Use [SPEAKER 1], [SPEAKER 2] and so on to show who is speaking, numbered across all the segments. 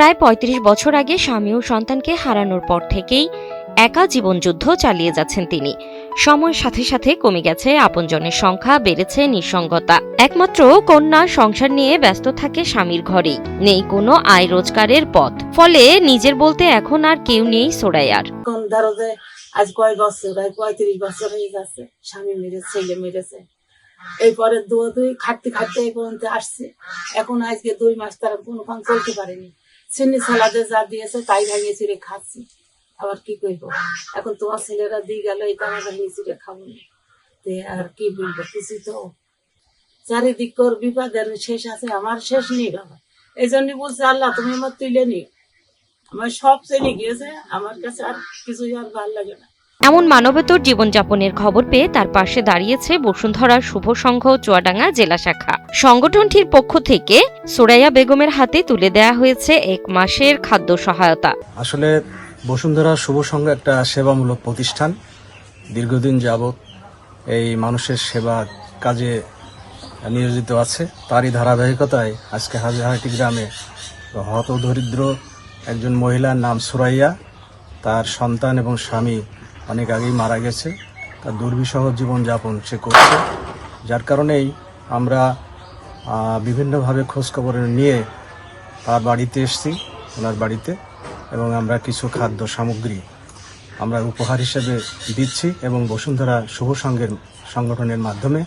[SPEAKER 1] প্রায় ৩৫ বছর আগে স্বামী ও সন্তানকে হারানোর পর থেকেই একা জীবনযুদ্ধ চালিয়ে যাচ্ছেন তিনি। সময়ের সাথে সাথে কমে গেছে আপনজনের সংখ্যা, বেড়েছে নিঃসঙ্গতা। একমাত্র কন্যা সংসার নিয়ে ব্যস্ত থাকে স্বামীর ঘরেই, নেই কোনো আয় রোজগারের পথ। ফলে নিজের বলতে এখন আর কেউ নেই সোরাইয়ার।
[SPEAKER 2] ধরো যে আজ কয় বছর, 35 বছর হয়ে যাচ্ছে, স্বামী মেরেছে, ছেলে মেরেছে। এরপরে দুই খাটতে খাটতে এই পর্যন্ত আসছে। এখন আজকে 2 মাস তারা কোনো কাম চলতে পারেনি। চিনি সালাদে যা দিয়েছে তাই ভাঙিয়ে চিড়ে খাচ্ছি। আবার কি করবো, এখন তোমার ছেলেরা দিয়ে গেল, এটা আমরা ভাঙিয়ে চিড়ে খাবো না। আর কি বলবো, কিছু তো চারিদিক কর বিপদের শেষ আছে, আমার শেষ নেই বাবা। এই জন্য বলছে আল্লাহ তুমি আমার তুলে নিও। আমার সব শ্রেণী গিয়েছে, আমার কাছে আর কিছুই আর ভালো লাগে না।
[SPEAKER 1] এমন মানবেতর জীবনযাপনের খবর পেয়ে তার পাশে দাঁড়িয়েছে বসুন্ধরা শুভ সংঘ চুয়াডাঙ্গা জেলা শাখা। সংগঠনটির পক্ষ থেকে সোরাইয়া বেগমের হাতে তুলে দেয়া হয়েছে 1 মাসের খাদ্য সহায়তা।
[SPEAKER 3] আসলে বসুন্ধরা শুভ সংঘ একটা সেবামূলক প্রতিষ্ঠান। দীর্ঘদিন যাবৎ এই মানুষের সেবা কাজে নিয়োজিত আছে। তারই ধারাবাহিকতায় আজকে হাজারহাটি গ্রামে হতদরিদ্র একজন মহিলার নাম সুরাইয়া, তার সন্তান এবং স্বামী অনেক আগেই মারা গেছে। তার দুর্বিষহ জীবনযাপন সে করছে, যার কারণেই আমরা বিভিন্নভাবে খোঁজখবর নিয়ে তার বাড়িতে এসেছি, ওনার বাড়িতে, এবং আমরা কিছু খাদ্য সামগ্রী আমরা উপহার হিসেবে দিচ্ছি এবং বসুন্ধরা শুভ সংঘের সংগঠনের মাধ্যমে।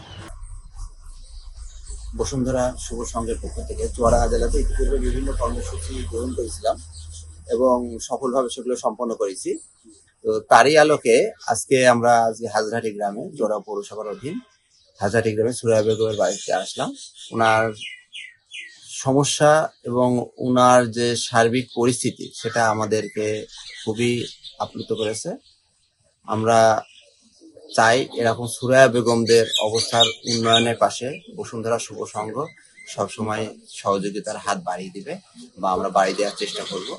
[SPEAKER 4] বসুন্ধরা শুভ সংঘের পক্ষ থেকে চুয়াডাঙ্গা জেলাতে ইতিপূর্বে বিভিন্ন কর্মসূচি গ্রহণ করেছিলাম এবং সফলভাবে সেগুলো সম্পন্ন করেছি। তো তারই আলোকে আজকে আমরা হাজারহাটি গ্রামে, জোড়া পৌরসভার অধীন হাজারহাটি গ্রামে সুরাইয়া বেগমের বাড়িতে আসলাম। ওনার সমস্যা এবং ওনার যে সার্বিক পরিস্থিতি সেটা আমাদেরকে খুবই আপ্লুত করেছে। আমরা চাই এরকম সুরাইয়া বেগমদের অবস্থার উন্নয়নের পাশে বসুন্ধরা শুভ সংঘ সবসময় সহযোগিতার হাত বাড়িয়ে দিবে বা আমরা বাড়িয়ে দেওয়ার চেষ্টা করব।